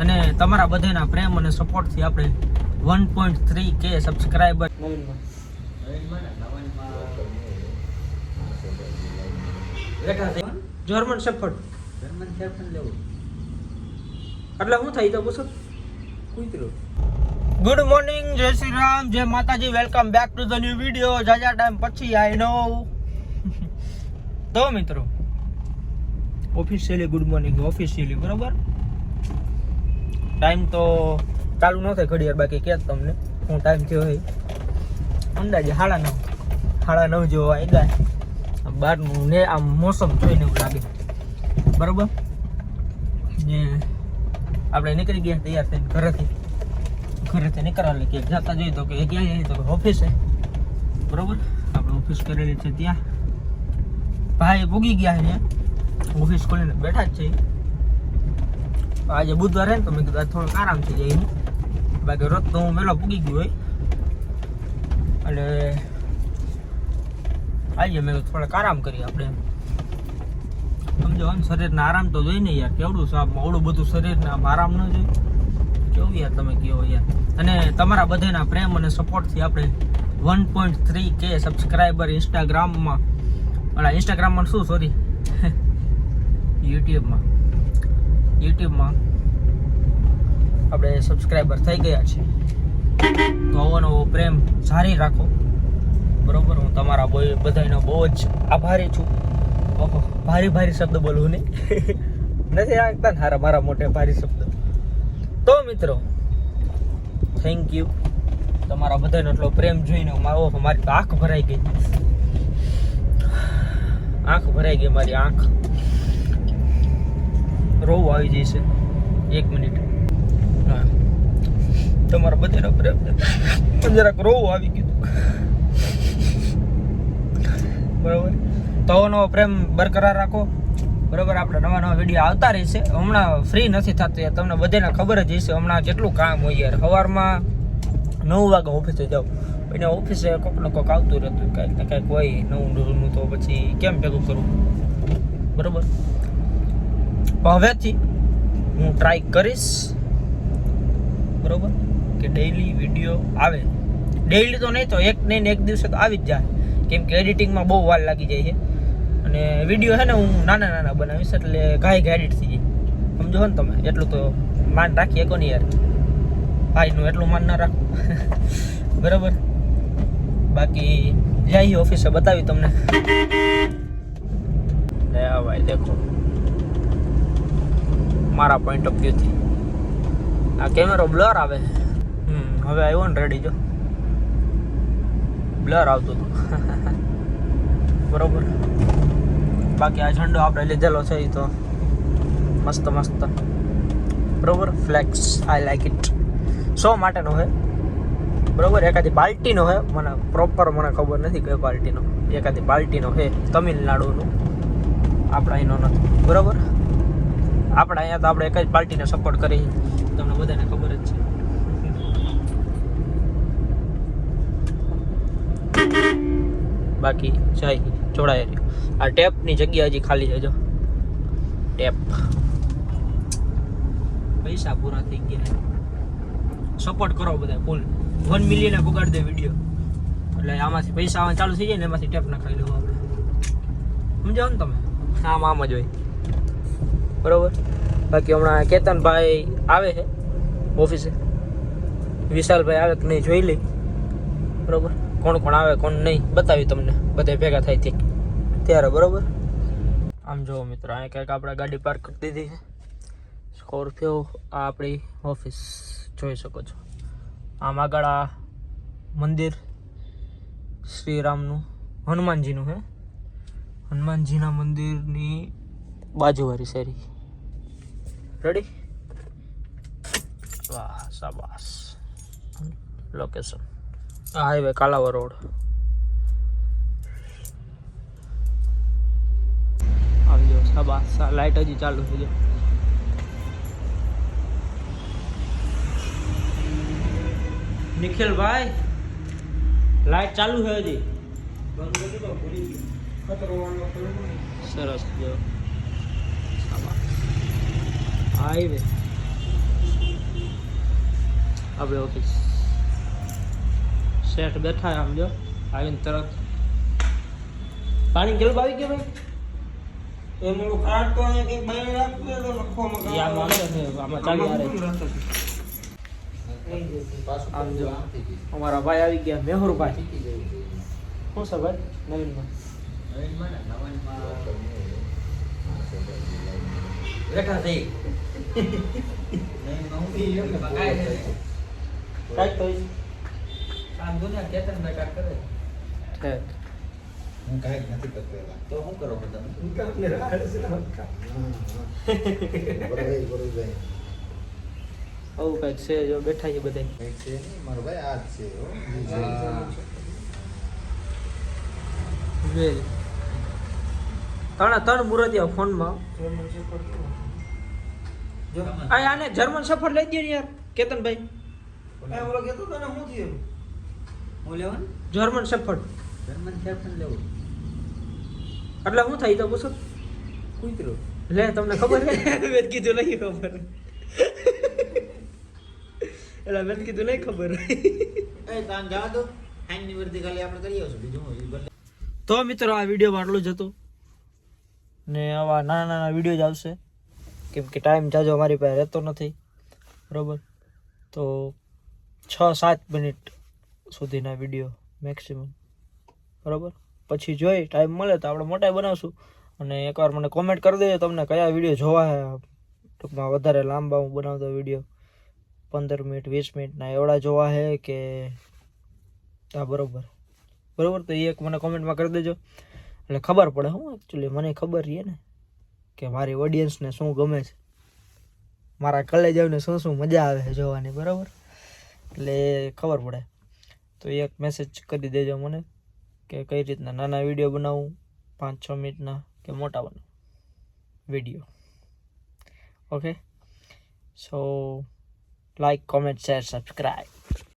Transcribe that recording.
અને તમારા બધાના પ્રેમ અને સપોર્ટથી આપણે 1.3K સબસ્ક્રાઇબર જર્મન શેફર્ડ લેવું એટલે શું થાય તો પૂછો કૂતરો. ગુડ મોર્નિંગ, જય શ્રી રામ, જય માતાજી, welcome back to the new video. જાજા ટાઈમ પછી આઈ નો. તો મિત્રો ઓફિશિયલી ગુડ મોર્નિંગ, ઓફિશિયલી બરોબર. ટાઈમ તો ચાલુ ન થાય ઘડિયાળ, બાકી કે તમને હું ટાઈમ થયો હોય અંદાજે 9:30 જેવો આવ્યા. બહારનું ને આમ મોસમ જોઈને એવું લાગે બરોબર. ને આપણે નીકળી ગયા તૈયાર થઈને ઘરેથી નીકળવા એટલે ક્યાંક જતા જોઈએ તો કે ક્યાં જઈએ તો ઓફિસે બરોબર. આપણે ઓફિસ કરેલી છે ત્યાં ભાઈ પૂગી ગયા છે, ઓફિસ ખોલીને બેઠા જ છે. આજે બુધવાર છે ને તો મેં કીધું થોડોક આરામ થઈ જાય, બાકી રોજ તો હું વહેલો પૂગી ગયો હોય. અને આજે મેં થોડાક આરામ કરીએ આપણે, સમજો આમ શરીરના આરામ તો જોઈ ને યાર, કેવડું સાપ આવડું બધું શરીરને આમ આરામ ન જોઈએ કેવું યાર, તમે કહો યાર. અને તમારા બધાના પ્રેમ અને સપોર્ટથી આપણે 1.3K સબસ્ક્રાઈબર ઇન્સ્ટાગ્રામમાં શું સોરી યુટ્યુબમાં આપણે સબસ્ક્રાઈબર થઈ ગયા છે. તો આવો પ્રેમ જારી રાખો બરોબર. હું તમારા બધાનો બહુ જ આભારી છું. ઓહો, ભારી શબ્દ બોલવું નહીં નથી રાખતા ને મારા મોટે ભારી શબ્દ. તો મિત્રો થેન્ક યુ, તમારા બધાનો એટલો પ્રેમ જોઈને મારી તો આંખ ભરાઈ ગઈ મારી આંખ. રોવું આવી જશે 1 મિનિટ. હા, તમારા બધાનો પ્રેમ જરાક રોવું આવી ગયું બરોબર. તો નવો પ્રેમ બરકરાર રાખો બરોબર. આપણે નવા વિડીયો આવતા રહેશે. હમણાં ફ્રી નથી થતું યાર, તમને બધાને ખબર જ હશે. હમણાં કેટલું કામ હોય યાર. સવારમાં 9 વાગે ઓફિસે જાઓ, એને ઓફિસે કોક ને કોક આવતું રહેતું કાંઈક ને કાંઈક હોય નવું, તો પછી કેમ ભેગું કરવું બરોબર. હવેથી હું ટ્રાય કરીશ બરોબર કે ડેઈલી વિડીયો આવે. ડેઈલી તો નહીં તો એક દિવસે તો આવી જ જાય, કેમ કે એડિટિંગમાં બહુ વાર લાગી જાય છે. અને વિડીયો છે ને હું નાના બનાવીશ એટલે ઘાય એડિટ થઈ જાય, સમજો ને તમે. એટલું તો માન રાખીએ કોને યાર, ભાઈનું એટલું માન ના રાખો બરાબર. બાકી જઈએ ઓફિસે, બતાવી તમને. ભાઈ દેખો મારા પોઈન્ટ ઓફ વ્યૂથી આ કેમેરો બ્લર આવે. હવે આવ્યો ને રેડી, જો બ્લર આવતું હતું બરોબર. બાકી આ ઝંડો આપણે લીધેલો છે એ તો મસ્ત બરોબર. Flex I like it. 100 માટેનો છે બરોબર. એકાદી બાલ્ટીનો છે, મને પ્રોપર ખબર નથી કઈ બાલ્ટીનો. એકાદી બાલ્ટીનો છે તમિલનાડુનું, આપણા અહીંનો નથી બરોબર. આપણા અહીંયા તો આપણે એક જ બાલ્ટીને સપોર્ટ કરી, તમને બધાને ખબર જ છે. બાકી જાય જોડાય રહ્યો. આ ટેપની જગ્યા હજી ખાલી છે, જો ટેપ. પૈસા પૂરા થઈ ગયા, સપોર્ટ કરો બધા ફૂલ. 1 મિલિયન પુગાડી દે વિડીયો એટલે આમાંથી પૈસા આવવા ચાલુ થઈ જાય ને એમાંથી ટેપ નાખાઈ લેવું આપણે, સમજાવો ને તમે. આમ જ હોય બરોબર. બાકી હમણાં કેતનભાઈ આવે છે ઓફિસે, વિશાલભાઈ આવે કે નહીં જોઈ લઈ બરોબર. કોણ આવે કોણ નહીં બતાવી તમને, બધા ભેગા થાય ત્યારે બરોબર. આમ જો મિત્રો, અહીંયા ક્યાંક આપણે ગાડી પાર્ક કરી દીધી છે, સ્કોર્પિયો. આ આપણી ઓફિસ જોઈ શકો છો. આમ આગળ આ મંદિર શ્રીરામનું, હનુમાનજીનું છે. હનુમાનજીના મંદિરની બાજુવાળી શેરી. રેડી? વાહ શાબાશ. લોકેશન આ હાઈવે કાલાવા રોડ. આવજો શાબાશ. લાઈટ હજી ચાલુ છે. નિખિલભાઈ લાઈટ ચાલુ છે હજી. સરસ. જો હાઈવે આપણે ઓફિસ શેઠ બેઠા આમ જો આવીને તરત પાણી ગેલ આવી ગયો ભાઈ એ મોડું કાર્ડ તો અહીંયા કંઈક બાયણે રાખતું હોય તો લખવામાં એ આમાં આવે છે આમાં ચાલી આવે આમ જો અમારા ભાઈ આવી ગયા મેહુરભાઈ શું છે ભાઈ નવીનમાં બેઠા થઈ કાંઈક તો કામ જો ને કેતન બેટા કરે છે હું કાંઈક નથી કરતો એલા. તો શું કરો બધા બરોબર. આવું કંઈક છે જો બેઠા છે બધા કંઈક છે નહીં, મારો ભાઈ આ જ છે હો. વેલ ત્રણ મુરતિયા ફોનમાં જો આને જર્મન સફર લઈ દો ને યાર કેતનભાઈ એ ઓલો કહેતો તને શું થયું હું લેવાનું જર્મન સફર જર્મન શેફ્ટ લેવું એટલે શું થાય તો પૂછો કૂતરો લે તમને ખબર છે મેં કીધું નહીં ખબર એટલે મેં કીધું નહીં ખબર એ તાન જવા દો હાઈની વર્દી ખાલી આપણે કરી આવશું બીજું હું ભલે તો મિત્રો આ વિડીયોમાં આટલું જ હતું ને આવા નાના નાના વિડીયો જ આવશે કેમ કે ટાઈમ જાજો અમારી પાસે રહેતો નથી બરાબર તો 6-7 મિનિટ સુધીના વિડીયો મેક્સિમમ બરાબર પછી જોઈ ટાઈમ મળે તો આપણે મોટા બનાવશું અને એકવાર મને કોમેન્ટ કરી દેજો તમને કયા વિડીયો જોવા છે ટૂંકમાં વધારે લાંબા હું બનાવતો વિડીયો 15 મિનિટ 20 મિનિટના એવડા જોવા છે કે હા બરાબર તો એ એક મને કોમેન્ટમાં કરી દેજો એટલે ખબર પડે હું એકચ્યુઅલી મને ખબર રહે ને કે મારી ઓડિયન્સને શું ગમે છે મારા કલેજાવને શું શું મજા આવે છે જોવાની બરાબર એટલે ખબર પડે તો એક મેસેજ કરી દેજો મને કે કઈ રીતના નાના વિડીયો બનાવું 5-6 મિનિટના કે મોટા બનાવું video okay so like comment share subscribe